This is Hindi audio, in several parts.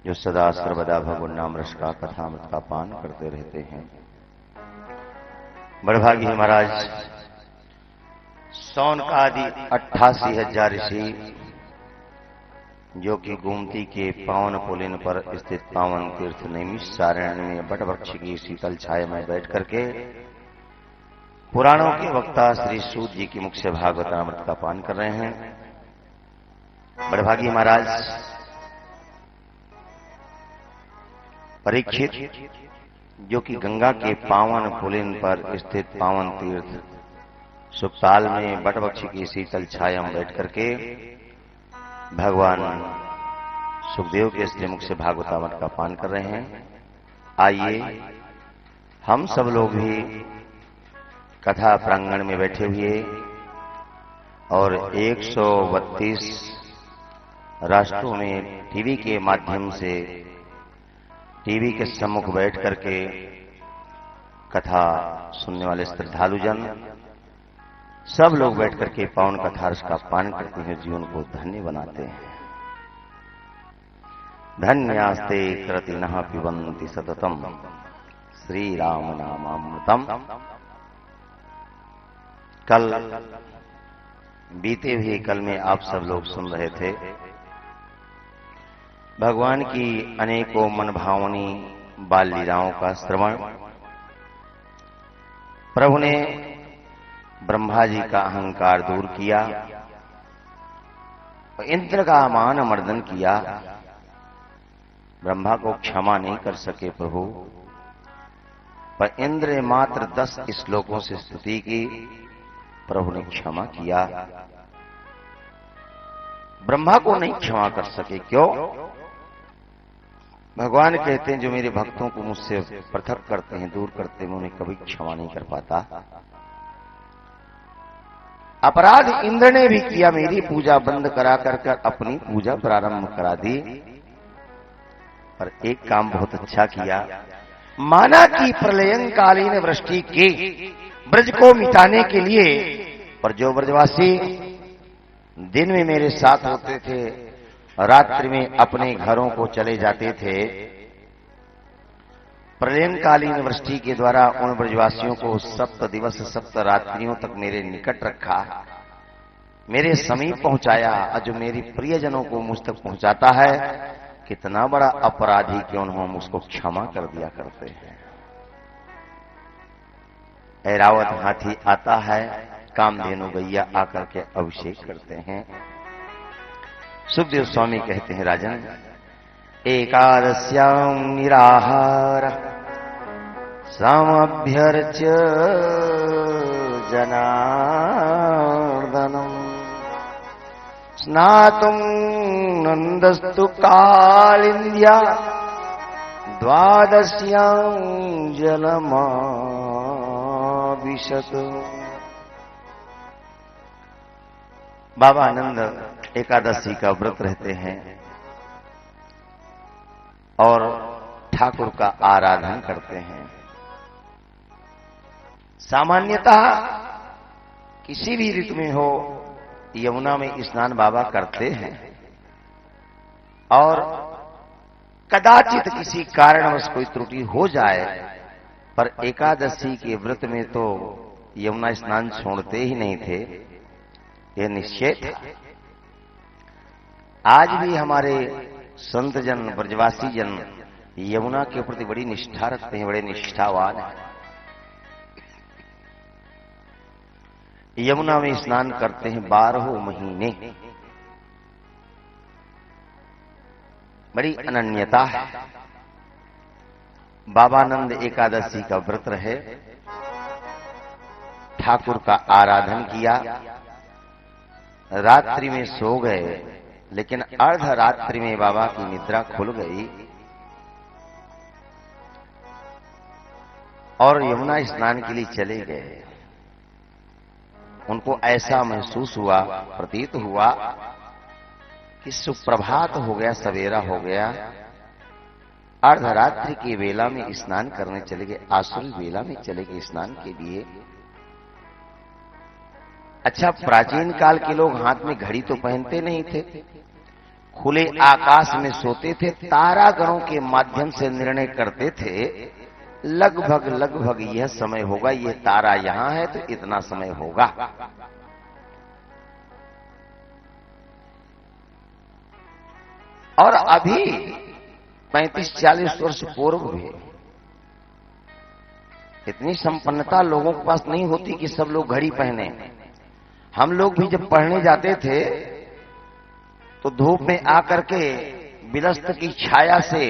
जो सदा सर्वदा भगवान नाम रस का कथामृत का पान करते रहते हैं। बड़भागी है महाराज, सौन का आदि 88,000 ऋषि जो कि गोमती के पावन पुलिन पर स्थित पावन तीर्थ नैमिषारण्य में बटवृक्ष की शीतल छाया में बैठ करके पुराणों के वक्ता श्री सूत जी के मुख से भागवतामृत का पान कर रहे हैं। बड़भागी महाराज, परीक्षित जो कि गंगा के पावन पुलिन पर स्थित पावन तीर्थ सुखताल में बटवृक्ष की शीतल छाया में बैठ करके भगवान सुखदेव के श्रीमुख से भागवतामृत का पान कर रहे हैं। आइए हम सब लोग भी कथा प्रांगण में बैठे हुए और 132 राष्ट्रों में टीवी के माध्यम से टीवी के सम्मुख बैठ करके कथा सुनने वाले श्रद्धालुजन सब लोग बैठ करके पावन कथा रस का पान करते हैं, जीवन को धन्य बनाते हैं। धन्यास्ते कृतिनः पिबन्ति सततम श्री राम नामामृतम। कल बीते हुए कल में आप सब लोग सुन रहे थे भगवान की अनेकों मनभावनी बाल लीलाओं का श्रवण। प्रभु ने ब्रह्मा जी का अहंकार दूर किया, इंद्र का मान मर्दन किया। ब्रह्मा को क्षमा नहीं कर सके प्रभु, पर इंद्र मात्र 10 श्लोकों से स्तुति की, प्रभु ने क्षमा किया। ब्रह्मा को नहीं क्षमा कर सके, क्यों? भगवान कहते हैं जो मेरे भक्तों को मुझसे पृथक करते हैं, दूर करते हैं, मैं उन्हें कभी क्षमा नहीं कर पाता। अपराध इंद्र ने भी किया, मेरी पूजा बंद करा कर अपनी पूजा प्रारंभ करा दी। पर एक काम बहुत अच्छा किया, माना कि प्रलयंकालीन वृष्टि के ब्रज को मिटाने के लिए, पर जो ब्रजवासी दिन में मेरे साथ होते थे, रात्रि में अपने घरों को चले जाते थे, प्रलयंकालीन वृष्टि के द्वारा उन ब्रजवासियों को 7 दिवस 7 रात्रियों तक मेरे निकट रखा, मेरे समीप पहुंचाया। और जो मेरी प्रियजनों को मुझ तक पहुंचाता है, कितना बड़ा अपराधी क्यों न हम उसको क्षमा कर दिया करते हैं। ऐरावत हाथी आता है, कामधेनु गैया आकर के अभिषेक करते हैं। सुखदेव स्वामी कहते हैं, राजन एकादश्याम निराहार समभ्यर्च्य जनार्दनम स्नातुं नंदस्तु कालिंद्या द्वादश्यां जलमाविशत। बाबा आनंद एकादशी का व्रत रहते हैं और ठाकुर का आराधन करते हैं। सामान्यतः किसी भी ऋतु में हो, यमुना में स्नान बाबा करते हैं, और कदाचित किसी कारणवश कोई त्रुटि हो जाए, पर एकादशी के व्रत में तो यमुना स्नान छोड़ते ही नहीं थे, यह निश्चय था। आज भी हमारे संत जन, ब्रजवासी जन यमुना के प्रति बड़ी निष्ठा रखते हैं, बड़े निष्ठावान हैं। यमुना में स्नान करते हैं 12 महीने, बड़ी अनन्यता है। बाबानंद एकादशी का व्रत रहे, ठाकुर का आराधन किया, रात्रि में सो गए, लेकिन अर्धरात्रि में बाबा की निद्रा खुल गई और यमुना स्नान के लिए चले गए। उनको ऐसा महसूस हुआ, प्रतीत हुआ कि सुप्रभात हो गया, सवेरा हो गया। अर्धरात्रि की वेला में स्नान करने चले गए, आसुरी वेला में चले गए स्नान के लिए। अच्छा, प्राचीन काल के लोग हाथ में घड़ी तो पहनते नहीं थे, खुले आकाश में सोते थे, तारागणों के माध्यम से निर्णय करते थे लगभग लगभग यह समय होगा, यह तारा यहां है तो इतना समय होगा। और अभी 35-40 वर्ष पूर्व भी इतनी संपन्नता लोगों के पास नहीं होती कि सब लोग घड़ी पहने। हम लोग भी जब पढ़ने जाते थे तो धूप में आकर के बिलस्त की छाया से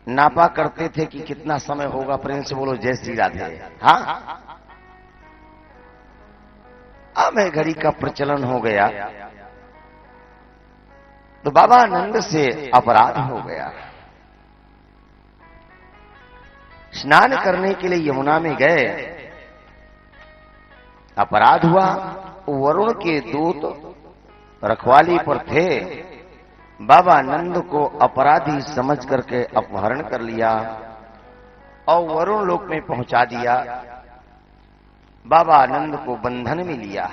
नापा करते थे कि कितना समय होगा। प्रेम से बोलो जय श्री राधे। हाँ, अब है घड़ी का प्रचलन हो गया तो बाबा आनंद से अपराध हो गया। स्नान करने के लिए यमुना में गए, अपराध हुआ। वरुण के दूत रखवाली पर थे, बाबा आनंद को अपराधी समझ करके अपहरण कर लिया और वरुण लोक में पहुंचा दिया। बाबा आनंद को बंधन में लिया।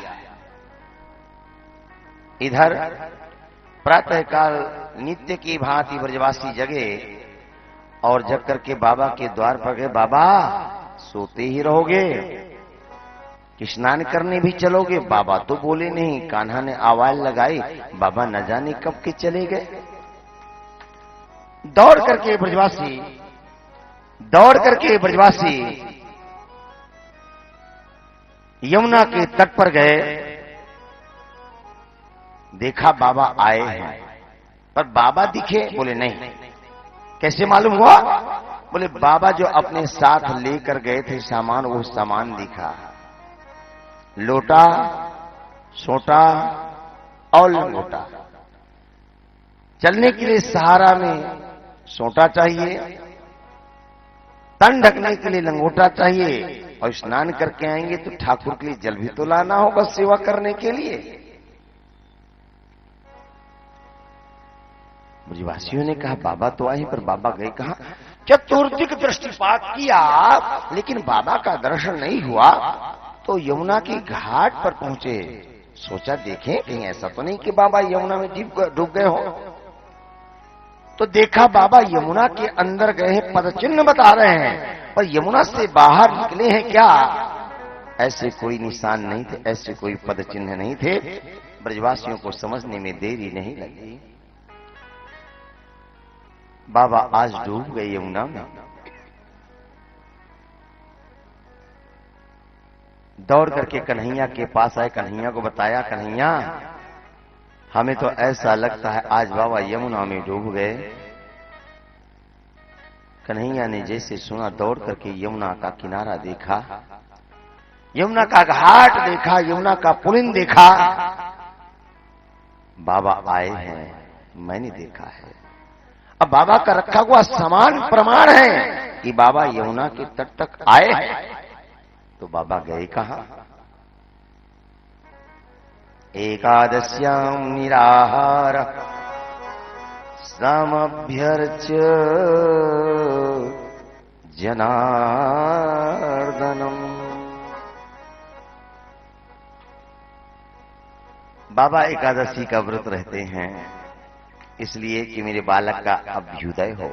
इधर प्रातःकाल नित्य की भांति ब्रजवासी जगे और जग करके बाबा के द्वार पर गए। बाबा सोते ही रहोगे कि स्नान करने भी चलोगे? बाबा तो बोले नहीं। कान्हा ने आवाज लगाई, बाबा न जाने कब के चले गए। दौड़ करके ब्रजवासी यमुना के तट पर गए। देखा बाबा आए हैं, पर बाबा दिखे? बोले नहीं। कैसे मालूम हुआ? बोले बाबा जो अपने साथ लेकर गए थे सामान, वो सामान दिखा। लोटा, सोटा और लंगोटा। चलने के लिए सहारा में सोटा चाहिए, तन ढकने के लिए लंगोटा चाहिए, और स्नान करके आएंगे तो ठाकुर के लिए जल भी तो लाना होगा सेवा करने के लिए। ब्रजवासियों ने कहा बाबा तो आए, पर बाबा गए कहां? चतुर्दिक दृष्टिपात किया लेकिन बाबा का दर्शन नहीं हुआ। तो यमुना की घाट पर पहुंचे, सोचा देखें कहीं ऐसा तो नहीं कि बाबा यमुना में डूब गए हो। तो देखा बाबा यमुना के अंदर गए हैं, पदचिन्ह बता रहे हैं, पर यमुना से बाहर निकले हैं क्या? ऐसे कोई निशान नहीं थे, ऐसे कोई पदचिन्ह नहीं थे। ब्रजवासियों को समझने में देरी नहीं लगी। बाबा आज डूब गए यमुना में। दौड़ करके कन्हैया के पास आए, कन्हैया को बताया, कन्हैया हमें तो ऐसा लगता है आज बाबा यमुना में डूब गए। कन्हैया ने जैसे सुना दौड़ करके यमुना का किनारा देखा, यमुना का घाट देखा, यमुना का पुलिन देखा। बाबा आए हैं, मैंने देखा है। अब बाबा का रखा हुआ समान प्रमाण है कि बाबा यमुना के तट तक आए हैं। तो बाबा गए कहां? एकादश्याम निराहार समभ्यर्च्य जनार्दनम। बाबा एकादशी का व्रत रहते हैं इसलिए कि मेरे बालक का अभ्युदय हो।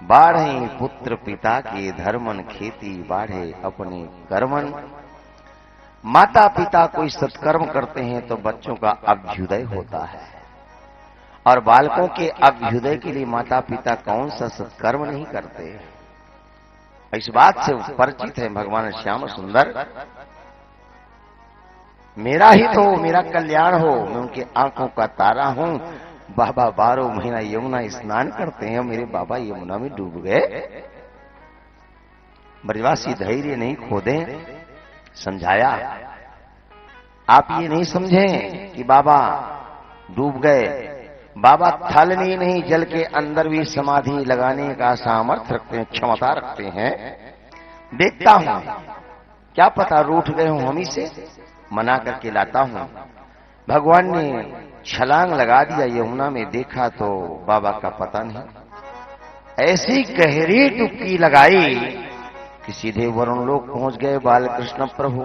बाढ़े पुत्र पिता के धर्मन, खेती बाढ़े अपने कर्मन। माता पिता कोई सत्कर्म करते हैं तो बच्चों का अभ्युदय होता है, और बालकों के अभ्युदय के लिए माता पिता कौन सा सत्कर्म नहीं करते। इस बात से परिचित है भगवान श्याम सुंदर। मेरा हित हो, मेरा कल्याण हो, मैं उनके आंखों का तारा हूं। बाबा 12 महीना यमुना स्नान करते हैं, मेरे बाबा यमुना में डूब गए। ब्रजवासी धैर्य नहीं खोदे, समझाया। आप ये नहीं समझें कि बाबा डूब गए। बाबा थल में नहीं जल के अंदर भी समाधि लगाने का सामर्थ्य रखते हैं, क्षमता रखते हैं। देखता हूं, क्या पता रूठ गए हो हम ही से, मना करके लाता हूं। भगवान ने छलांग लगा दिया यमुना में, देखा तो बाबा का पता नहीं। ऐसी गहरी डुबकी लगाई कि सीधे वरुण लोक पहुंच गए बालकृष्ण प्रभु।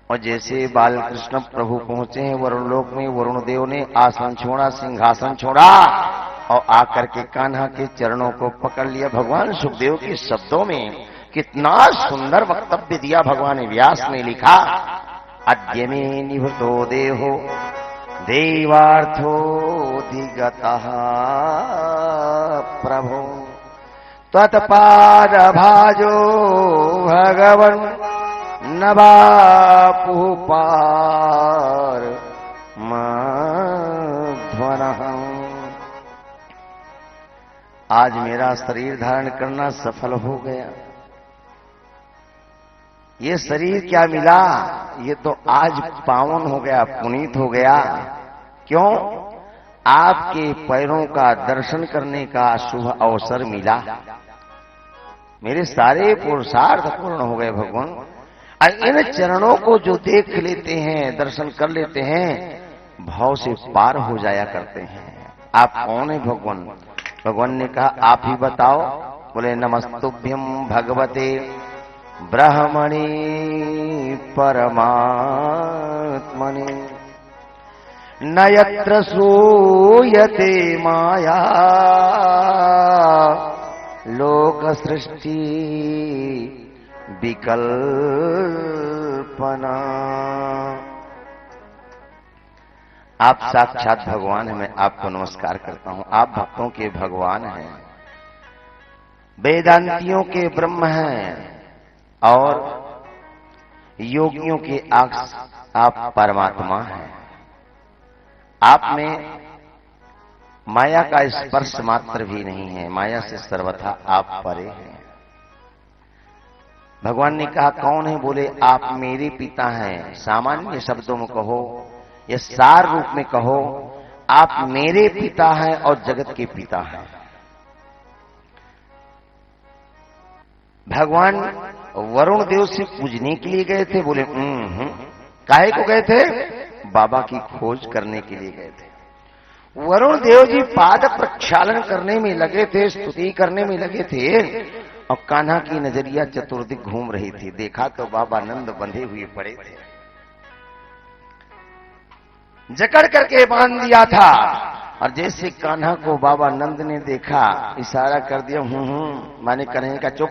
और जैसे बालकृष्ण प्रभु पहुंचे हैं वरुण लोक में, वरुण देव ने आसन छोड़ा, सिंहासन छोड़ा और आकर के कान्हा के चरणों को पकड़ लिया। भगवान सुखदेव के शब्दों में कितना सुंदर वक्तव्य दिया भगवान व्यास ने लिखा, अद्य मे निभृतो देहो देवार्थोऽधिगतः प्रभो त्वत्पाद भाजो भगवन् न बापुः पार मध्वनः। आज मेरा शरीर धारण करना सफल हो गया। ये शरीर क्या मिला, ये तो आज पावन हो गया, पुनीत हो गया। क्यों? आपके पैरों का दर्शन करने का शुभ अवसर मिला। मेरे सारे पुरुषार्थ पूर्ण हो गए भगवान। इन चरणों को जो देख लेते हैं, दर्शन कर लेते हैं, भाव से पार हो जाया करते हैं। आप कौन है भगवान? भगवान ने कहा आप ही बताओ। बोले नमस्तुभ्यं भगवते ब्रह्मणि परमात्मने न यत्र सूयते माया लोक सृष्टि विकल्पना। आप साक्षात भगवान हैं, मैं आपको नमस्कार करता हूं। आप भक्तों के भगवान हैं, वेदांतियों के ब्रह्म हैं और योगियों के आप परमात्मा हैं। आप में माया का स्पर्श मात्र भी नहीं है, माया से सर्वथा आप परे हैं। भगवान ने कहा कौन है? बोले आप मेरे पिता हैं। सामान्य शब्दों में कहो या सार रूप में कहो, आप मेरे पिता हैं और जगत के पिता हैं। भगवान वरुण देव से पूजने के लिए गए थे। बोले काहे को गए थे? बाबा की खोज करने के लिए गए थे। वरुण देव जी पाद प्रक्षालन करने में लगे थे, स्तुति करने में लगे थे और कान्हा की नजरिया चतुर्दिक घूम रही थी। देखा तो बाबा नंद बंधे हुए पड़े थे, जकड़ करके बांध दिया था। और जैसे कान्हा को बाबा नंद ने देखा, इशारा कर दिया माने कन्हैया का चुप,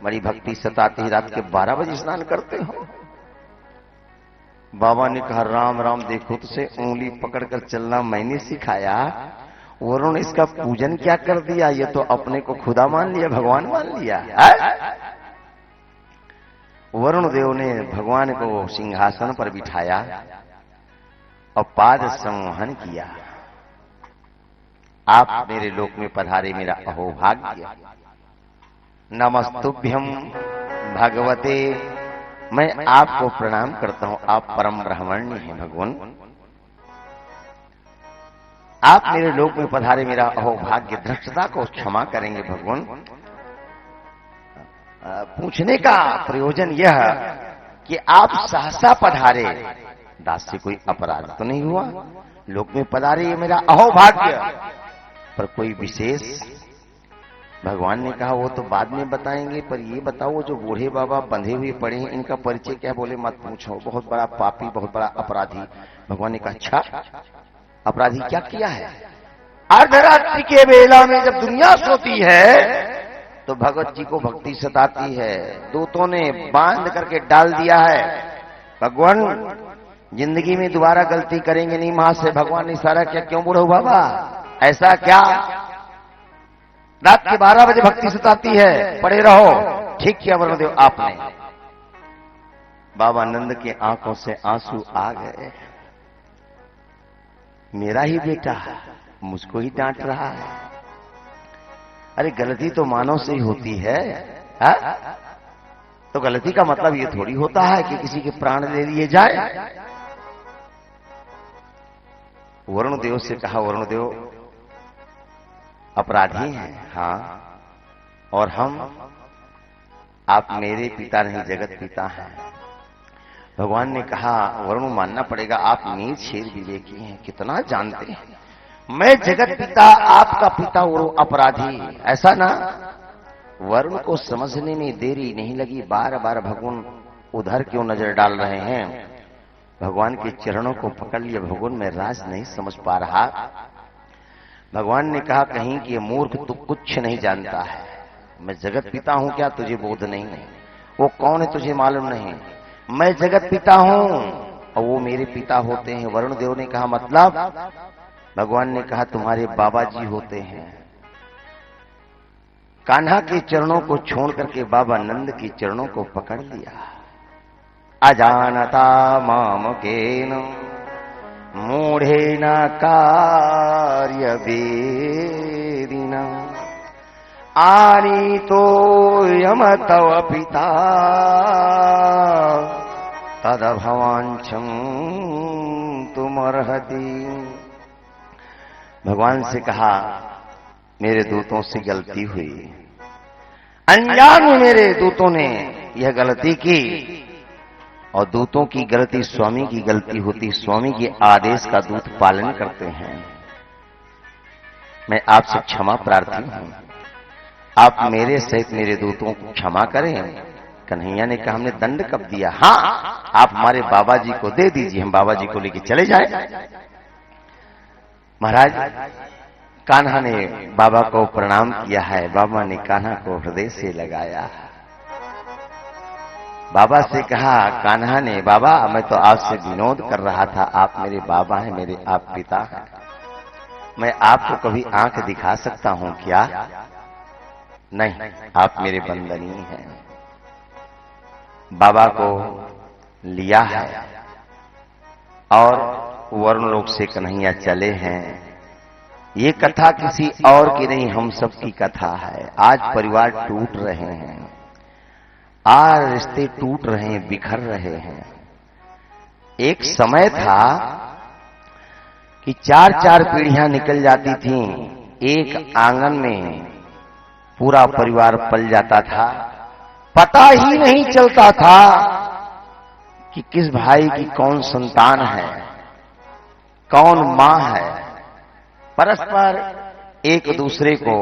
बड़ी भक्ति सताती, रात के 12 बजे स्नान करते हो। बाबा ने कहा राम राम, देखो तुझसे उंगली पकड़कर चलना मैंने सिखाया, वरुण इसका पूजन क्या कर दिया? ये तो अपने को खुदा मान लिया, भगवान मान लिया। वरुण देव ने भगवान को सिंहासन पर बिठाया और पाद संवहन किया। आप मेरे लोक में पधारे, मेरा अहोभाग्य। नमस्तुभ्यं भगवते, मैं आपको प्रणाम करता हूं। आप परम ब्रह्मण्य हैं भगवान। आप मेरे लोक में पधारे, मेरा अहोभाग्य। धृष्टता को क्षमा करेंगे भगवान। पूछने का प्रयोजन यह कि आप सहसा पधारे, दास से कोई अपराध तो नहीं हुआ? लोक में पधारे ये मेरा अहोभाग्य, पर कोई विशेष? भगवान ने कहा वो तो बाद में बताएंगे, पर ये बताओ जो बूढ़े बाबा बंधे हुए पड़े हैं, इनका परिचय क्या? बोले मत पूछो, बहुत बड़ा पापी, बहुत बड़ा अपराधी। भगवान ने कहा अच्छा, अपराधी क्या किया है? अर्धरात्रि के बेला में जब दुनिया सोती है तो भगवत जी को भक्ति सताती है। दूतों ने बांध करके डाल दिया है। भगवान जिंदगी में दोबारा गलती करेंगे नहीं। मां से भगवान ने इशारा किया, क्यों बूढ़ो बाबा ऐसा क्या? रात के 12 बजे भक्ति सताती है, पड़े रहो। ठीक किया वरुण देव आपने। बाबा नंद के आंखों से आंसू आ गए। मेरा ही बेटा मुझको ही डांट रहा है। अरे गलती तो मानव से ही होती है, हा? तो गलती का मतलब ये थोड़ी होता है कि किसी के प्राण ले लिए जाए। वरुण देव से कहा, वरुण देव अपराधी हैं, हाँ, और हम, आप मेरे पिता नहीं जगत पिता हैं। भगवान ने कहा वरुण मानना पड़ेगा, आप नीच शेर विवेकी हैं, कितना जानते हैं। मैं जगत पिता, आपका पिता वो अपराधी, ऐसा ना? वरुण को समझने में देरी नहीं लगी। बार बार भगवान उधर क्यों नजर डाल रहे हैं? भगवान के चरणों को पकड़ लिया। भगवान मैं राज नहीं समझ पा रहा। भगवान ने कहा कहीं कि ये मूर्ख तू कुछ नहीं जानता है, मैं जगत पिता हूं क्या तुझे बोध नहीं है? वो कौन है तुझे मालूम नहीं? मैं जगत पिता हूं और वो मेरे पिता होते हैं। वरुण देव ने कहा मतलब? भगवान ने कहा तुम्हारे बाबा जी होते हैं। कान्हा के चरणों को छोड़ करके बाबा नंद के चरणों को पकड़ लिया। अजानता मामकेन मूढ़ेन कार्य वेदिना आनीतो यम तव पिता तदभवांछं तुमर्हति। भगवान से कहा मेरे दूतों से गलती हुई, अनजान में मेरे दूतों ने यह गलती की। और दूतों की गलती स्वामी की गलती होती, स्वामी के आदेश का दूत पालन करते हैं। मैं आपसे क्षमा प्रार्थी हूं, आप मेरे सहित मेरे दूतों को क्षमा करें। कन्हैया ने कहा हमने दंड कब दिया? हाँ, आप हमारे बाबा जी को दे दीजिए, हम बाबा जी को लेके चले जाएं। महाराज कान्हा ने बाबा को प्रणाम किया है। बाबा ने कान्हा को हृदय से लगाया। बाबा से कहा कान्हा ने, बाबा मैं तो आपसे विनोद कर रहा था, आप मेरे बाबा हैं, मेरे आप पिता हैं, मैं आपको कभी आंख दिखा सकता हूं क्या? नहीं, आप मेरे बंदनी हैं। बाबा को लिया है और वरुण लोक से कन्हैया चले हैं। ये कथा किसी और की नहीं, हम सब की कथा है। आज परिवार टूट रहे हैं, आज रिश्ते टूट रहे हैं, बिखर रहे हैं। एक समय था कि 4-4 पीढ़ियां निकल जाती थीं, एक आंगन में पूरा परिवार पल जाता था। पता ही नहीं चलता था कि किस भाई की कौन संतान है, कौन मां है। परस्पर एक दूसरे को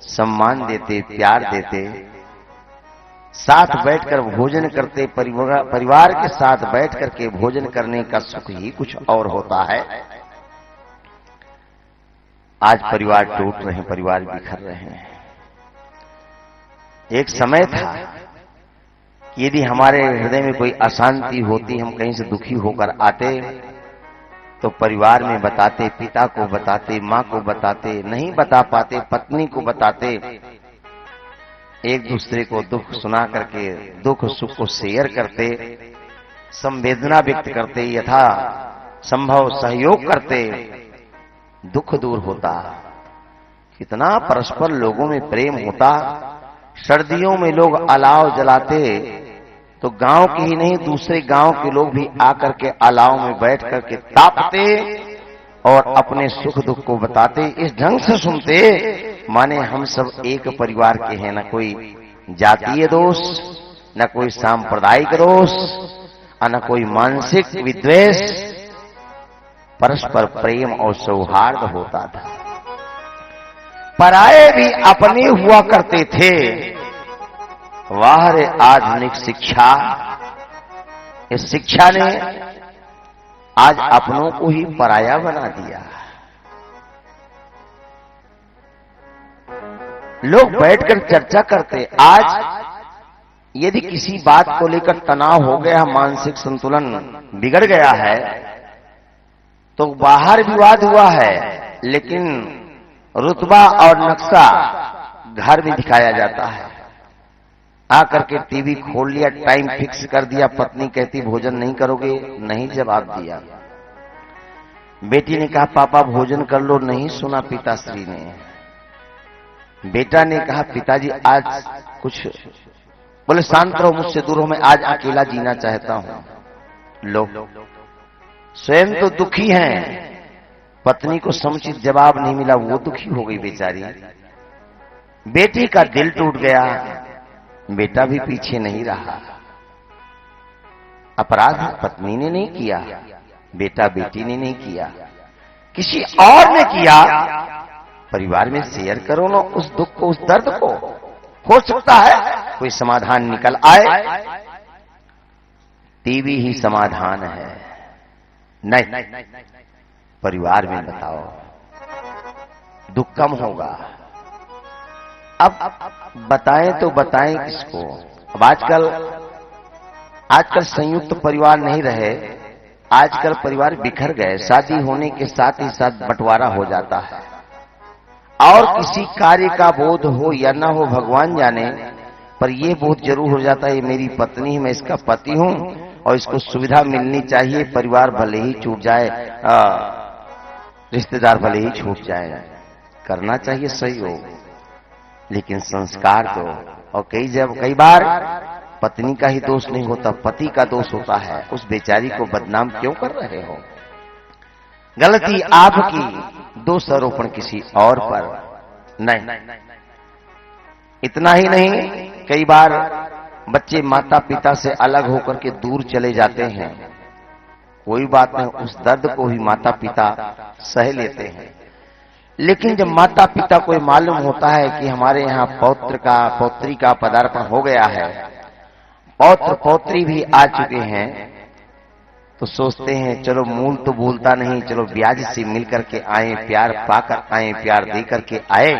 सम्मान देते, प्यार देते, साथ बैठकर भोजन करते। परिवार के साथ बैठकर के भोजन करने का सुख ही कुछ और होता है। आज परिवार टूट रहे हैं, परिवार बिखर रहे हैं। एक समय था कि यदि हमारे हृदय में कोई अशांति होती, हम कहीं से दुखी होकर आते तो परिवार में बताते, पिता को बताते, मां को बताते, नहीं बता पाते पत्नी को बताते। एक दूसरे को दुख सुना करके दुख सुख को शेयर करते, संवेदना व्यक्त करते, यथा संभव सहयोग करते, दुख दूर होता। कितना परस्पर लोगों में प्रेम होता। सर्दियों में लोग अलाव जलाते तो गांव के ही नहीं दूसरे गांव के लोग भी आकर के अलाव में बैठ करके तापते और अपने सुख दुख को बताते। इस ढंग से सुनते माने हम सब एक परिवार के हैं, न कोई जातीय दोष, न कोई सांप्रदायिक दोष, न कोई मानसिक विद्वेष, परस्पर प्रेम और सौहार्द होता था। पराये भी अपने हुआ करते थे। वाह रे आधुनिक शिक्षा! इस शिक्षा ने आज अपनों को ही पराया बना दिया। लोग बैठकर चर्चा करते। आज यदि किसी बात को लेकर तनाव हो गया, मानसिक संतुलन बिगड़ गया है, तो बाहर विवाद हुआ है, लेकिन रुतबा और नक्शा घर में दिखाया जाता है। आकर के टीवी खोल लिया, टाइम फिक्स कर दिया, पत्नी कहती भोजन नहीं करोगे, नहीं जवाब दिया। बेटी ने कहा पापा भोजन कर लो, नहीं सुना पिताश्री ने। बेटा ने कहा पिताजी आज कुछ, बोले शांत रहो, मुझसे दूर हो, मैं आज अकेला जीना चाहता हूं। लो, स्वयं तो दुखी हैं, पत्नी को समुचित जवाब नहीं मिला, वो दुखी हो गई बेचारी। बेटी का दिल टूट गया, बेटा भी पीछे नहीं रहा। अपराध पत्नी ने नहीं किया, बेटा बेटी ने नहीं किया, किसी और ने किया। परिवार में शेयर करो ना उस दुख को, उस दर्द को, हो सकता है कोई समाधान निकल आए। टीवी ही समाधान है। नहीं, परिवार में बताओ, दुख कम होगा। अब बताएं तो बताएं किसको? अब आजकल संयुक्त परिवार नहीं रहे, आजकल परिवार बिखर गए। शादी होने के साथ ही साथ बंटवारा हो जाता है, और किसी कार्य का बोध हो या ना हो भगवान जाने, पर यह बोध जरूर हो जाता है ये मेरी पत्नी है, मैं इसका पति हूं और इसको सुविधा मिलनी चाहिए। परिवार भले ही छूट जाए, रिश्तेदार भले ही छूट जाए, करना चाहिए सहयोग, लेकिन संस्कार दो। और कई बार पत्नी का ही दोष नहीं होता, पति का दोष होता है। उस बेचारी को बदनाम क्यों कर रहे हो? गलती आपकी, दोष आरोपण किसी और पर नहीं। इतना ही नहीं, कई बार बच्चे माता पिता से अलग होकर के दूर चले जाते हैं, कोई बात नहीं, उस दर्द को ही माता पिता सह लेते हैं। लेकिन जब माता पिता को मालूम होता है कि हमारे यहाँ पौत्री का पदार्पण हो गया है, पौत्र पौत्री भी आ चुके हैं, तो सोचते हैं चलो मूल तो भूलता नहीं, चलो ब्याज से मिल करके आए, प्यार पाकर आए, प्यार दे करके आए।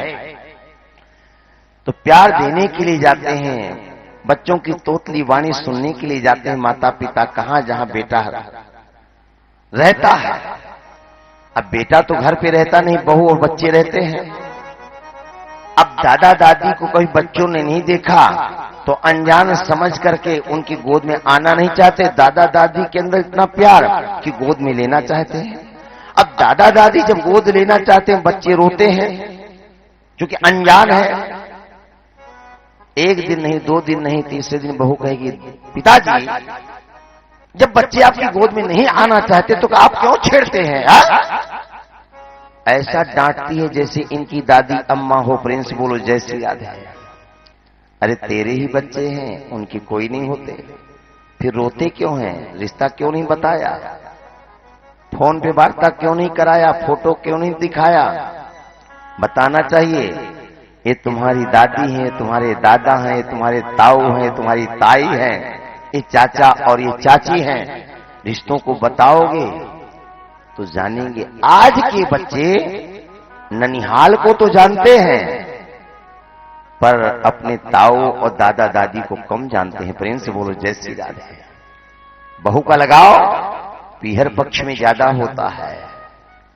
तो प्यार देने के लिए जाते हैं, बच्चों की तोतली वाणी सुनने के लिए जाते हैं माता पिता कहां, जहां बेटा रहता है। अब बेटा तो घर पे रहता नहीं, बहू और बच्चे रहते हैं। अब दादा दादी को कभी बच्चों ने नहीं देखा तो अनजान समझ करके उनकी गोद में आना नहीं चाहते। दादा दादी के अंदर इतना प्यार कि गोद में लेना चाहते हैं। अब दादा दादी जब गोद लेना चाहते हैं, बच्चे रोते हैं, क्योंकि अनजान है। एक दिन नहीं, 2 दिन नहीं, तीसरे दिन बहू कहेगी, पिताजी जब बच्चे आपकी गोद में नहीं आना चाहते तो आप क्यों छेड़ते हैं? ऐसा डांटती है जैसे इनकी दादी अम्मा हो। प्रेम से बोलो जय श्री राधे। अरे तेरे ही बच्चे हैं, उनके कोई नहीं होते, फिर रोते क्यों हैं? रिश्ता क्यों नहीं बताया? फोन पे वार्ता क्यों नहीं कराया? फोटो क्यों नहीं दिखाया? बताना चाहिए, ये तुम्हारी दादी है, तुम्हारे दादा हैं, तुम्हारे ताऊ हैं, तुम्हारी ताई है, ये चाचा और ये चाची हैं। रिश्तों को बताओगे तो जानेंगे। आज के बच्चे ननिहाल को तो जानते हैं, पर अपने ताऊ और दादा दादी को कम जानते हैं। प्रेम से बोलो जय श्री राधे। बहू का लगाव पीहर पक्ष में ज्यादा होता है।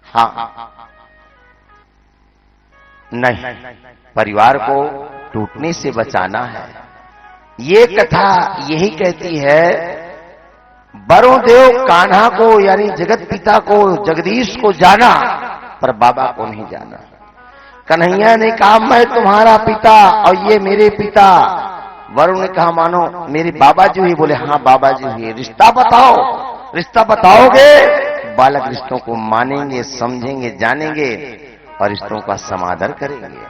हाँ, नहीं, परिवार को टूटने से बचाना है। ये कथा यही कहती है, बरों देव कान्हा को यानी जगत पिता को, जगदीश को जाना, पर बाबा को नहीं जाना। कन्हैया ने कहा मैं तुम्हारा पिता और ये मेरे पिता। वरुण ने कहा मानो मेरे बाबा जी ही। बोले हाँ बाबा जी ही। रिश्ता बताओ, रिश्ता बताओगे, बालक रिश्तों को मानेंगे, समझेंगे, जानेंगे और रिश्तों का समादर करेंगे।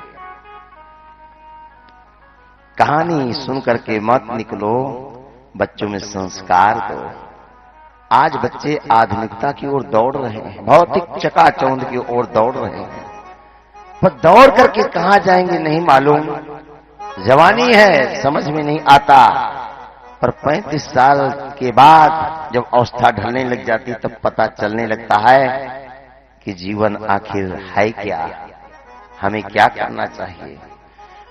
कहानी सुन करके मत निकलो, बच्चों में संस्कार दो। आज बच्चे आधुनिकता की ओर दौड़ रहे हैं, भौतिक चकाचौंध की ओर दौड़ रहे हैं, पर दौड़ करके कहां जाएंगे नहीं मालूम। जवानी है, समझ में नहीं आता, पर 35 साल के बाद जब अवस्था ढलने लग जाती तब पता चलने लगता है कि जीवन आखिर है क्या, हमें क्या करना चाहिए।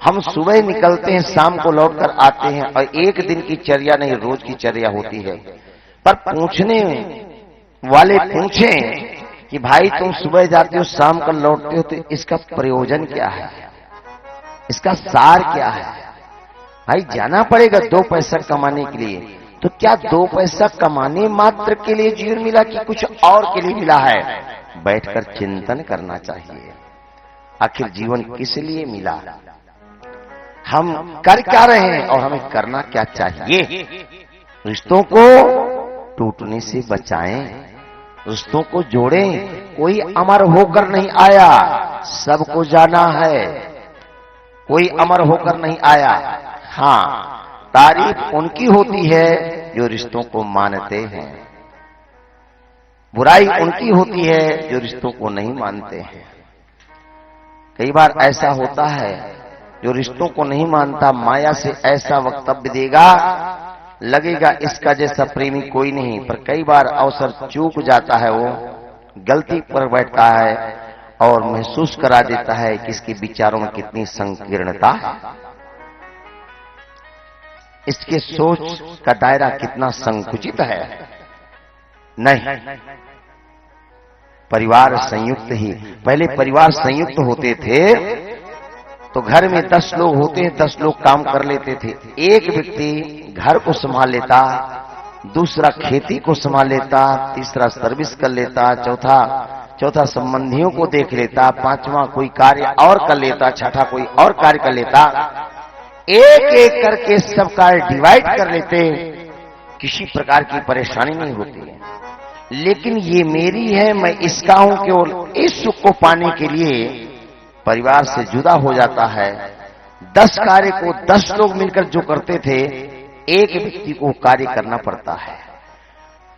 हम सुबह निकलते हैं, शाम को लौटकर आते हैं, और एक दिन की चर्या नहीं, रोज की चर्या होती है। पर पूछने वाले पूछें कि भाई तुम सुबह जाते हो, शाम को लौटते हो, तो इसका प्रयोजन क्या है, इसका सार क्या है? भाई जाना पड़ेगा 2 पैसा कमाने के लिए, तो क्या 2 पैसा कमाने मात्र के लिए जीवन मिला कि कुछ और के लिए मिला है? बैठकर चिंतन करना चाहिए, आखिर जीवन किस लिए मिला, हम कर क्या रहे हैं और हमें करना क्या चाहिए। रिश्तों को टूटने से बचाएं, रिश्तों को जोड़ें। कोई अमर होकर नहीं आया, सबको जाना है, कोई अमर होकर नहीं आया। हाँ, तारीफ उनकी होती है जो रिश्तों को मानते हैं, बुराई उनकी होती है जो रिश्तों को नहीं मानते हैं। कई बार ऐसा होता है, जो रिश्तों को नहीं मानता माया से ऐसा वक्तव्य देगा लगेगा इसका जैसा प्रेमी कोई नहीं, पर कई बार अवसर चूक जाता है, वो गलती पर बैठता है और महसूस करा देता है कि इसके विचारों में कितनी संकीर्णता है, इसके सोच का दायरा कितना संकुचित है। नहीं, परिवार संयुक्त ही, पहले परिवार संयुक्त होते थे तो घर में 10 लोग होते हैं, 10 लोग काम कर लेते थे। एक व्यक्ति घर को संभाल लेता, दूसरा खेती को संभाल लेता, तीसरा सर्विस कर लेता, चौथा संबंधियों को देख लेता, पांचवा कोई कार्य और कर लेता, छठा कोई और कार्य कर लेता। एक एक करके सब कार्य डिवाइड कर लेते, किसी प्रकार की परेशानी नहीं होती है। लेकिन ये मेरी है, मैं इसका हूं, केवल इस सुख को पाने के लिए परिवार से जुदा हो जाता है। 10 कार्य को 10 लोग मिलकर जो करते थे, एक व्यक्ति को कार्य करना पड़ता है।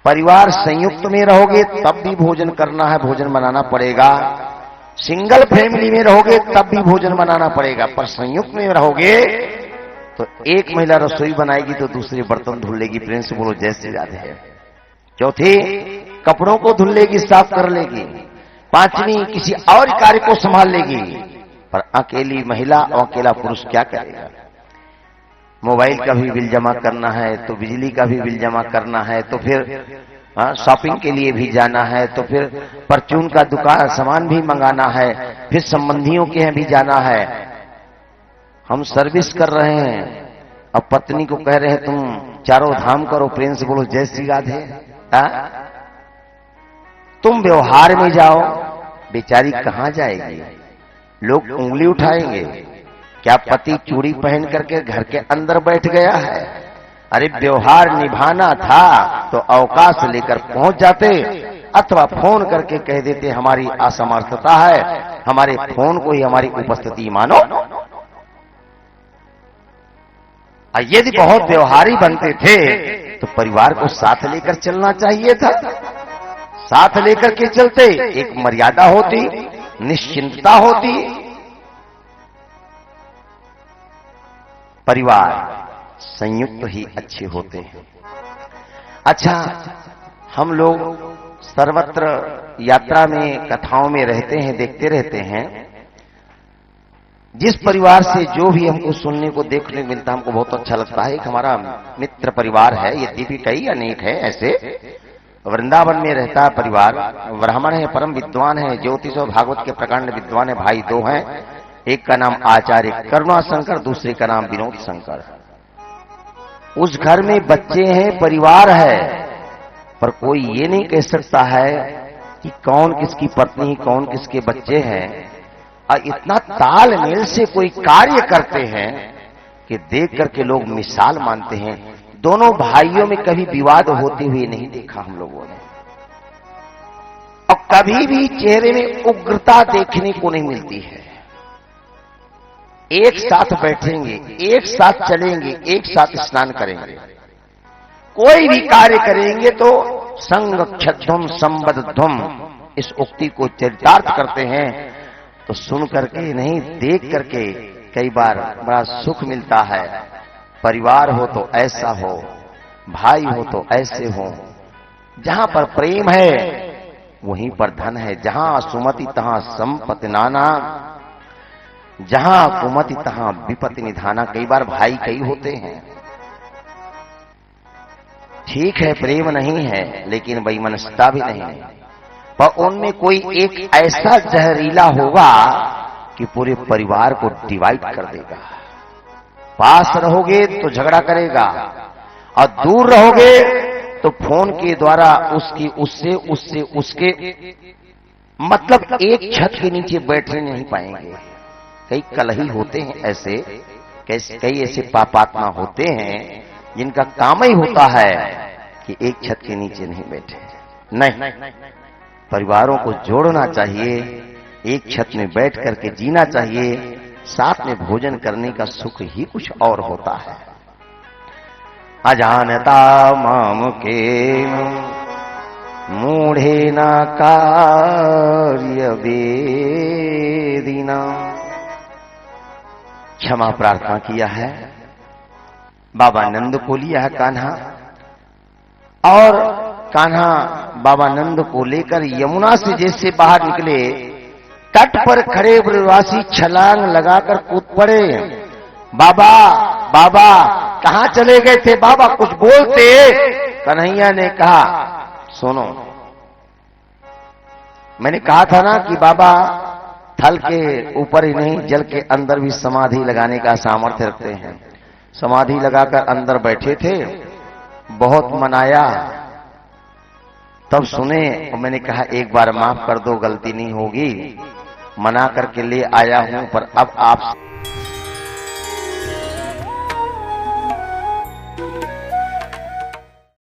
परिवार संयुक्त में रहोगे तब भी भोजन करना है, भोजन बनाना पड़ेगा। सिंगल फैमिली में रहोगे तब भी भोजन बनाना पड़ेगा, पर संयुक्त में रहोगे तो एक महिला रसोई बनाएगी तो दूसरे बर्तन धुल लेगी, प्रेम से बोलो जय श्री राधे है। चौथी कपड़ों को धुल लेगी, साफ कर लेगी। पांचवी किसी और कार्य को संभाल लेगी, पर अकेली महिला और अकेला पुरुष क्या करेगा? मोबाइल का भी बिल जमा करना है, तो बिजली का भी बिल जमा करना है, तो फिर शॉपिंग के लिए भी जाना है, तो फिर परचून का दुकान सामान भी मंगाना है, फिर संबंधियों के यहाँ भी जाना है। हम सर्विस कर रहे हैं, अब पत्नी को कह रहे हैं तुम चारों धाम करो, प्रेम से बोलो जय श्री राधे। तुम व्यवहार में जाओ, बेचारी कहां जाएगी? लोग उंगली उठाएंगे, क्या पति चूड़ी पहन करके घर के अंदर बैठ गया है? अरे व्यवहार निभाना था तो अवकाश लेकर पहुंच जाते, अथवा फोन करके कह देते हमारी असमर्थता है, हमारे फोन को ही हमारी उपस्थिति मानो। यदि बहुत व्यवहारी बनते थे तो परिवार को साथ लेकर चलना चाहिए था। साथ लेकर के चलते, एक मर्यादा होती, निश्चिंतता होती। परिवार संयुक्त ही अच्छे होते हैं। अच्छा, हम लोग सर्वत्र यात्रा में, कथाओं में रहते हैं, देखते रहते हैं, जिस परिवार से जो भी हमको सुनने को देखने को मिलता हमको बहुत अच्छा लगता है। एक हमारा मित्र परिवार है, यद्यपि कई अनेक है ऐसे। वृंदावन में रहता है परिवार, ब्राह्मण है, परम विद्वान है, ज्योतिष और भागवत के प्रकांड विद्वान है। भाई 2 हैं, एक का नाम आचार्य करुणाशंकर, दूसरे का नाम विनोद शंकर। उस घर में बच्चे हैं, परिवार है, पर कोई ये नहीं कह सकता है कि कौन किसकी पत्नी, कौन किसके बच्चे हैं। और इतना तालमेल से कोई कार्य करते हैं कि देख करके लोग मिसाल मानते हैं। दोनों भाइयों में कभी विवाद होते हुए नहीं देखा हम लोगों ने, और कभी भी चेहरे में उग्रता देखने को नहीं मिलती है। एक साथ बैठेंगे, एक साथ चलेंगे, एक साथ स्नान करेंगे, कोई भी कार्य करेंगे तो संग क्षध्वम संबद्धम, इस उक्ति को चरितार्थ करते हैं। तो सुन करके नहीं, देख करके कई बार बड़ा सुख मिलता है। परिवार हो तो ऐसा हो, भाई हो तो ऐसे हो। जहां पर प्रेम है वहीं पर धन है। जहां सुमति तहां संपत्ति नाना, जहां कुमति तहां विपत्ति निधाना। कई बार भाई कई होते हैं, ठीक है प्रेम नहीं है, लेकिन वैमनस्यता भी नहीं है, पर उनमें कोई एक ऐसा जहरीला होगा कि पूरे परिवार को डिवाइड कर देगा। पास रहोगे तो झगड़ा करेगा, और दूर रहोगे तो फोन के द्वारा उसके मतलब एक छत के नीचे बैठने नहीं पाएंगे। कई कलही होते हैं ऐसे, कई ऐसे पापात्मा होते हैं जिनका काम ही होता है कि एक छत के नीचे नहीं बैठे। नहीं, परिवारों को जोड़ना चाहिए, एक छत में बैठ करके जीना चाहिए, साथ में भोजन करने का सुख ही कुछ और होता है। अजानता माम के मूढ़ेन कार्य वेदिना। क्षमा प्रार्थना किया है, बाबा नंद को लिया कान्हा, और कान्हा बाबा नंद को लेकर यमुना से जैसे बाहर निकले, तट पर खड़े ब्रजवासी छलांग लगाकर कूद पड़े। बाबा बाबा कहां चले गए थे बाबा, कुछ बोलते। कन्हैया ने कहा, सुनो, मैंने कहा था ना कि बाबा थल के ऊपर ही नहीं जल के अंदर भी समाधि लगाने का सामर्थ्य रखते हैं। समाधि लगाकर अंदर बैठे थे, बहुत मनाया, तब सुने और मैंने कहा एक बार माफ कर दो, गलती नहीं होगी, मना करके ले आया हूं, पर अब आप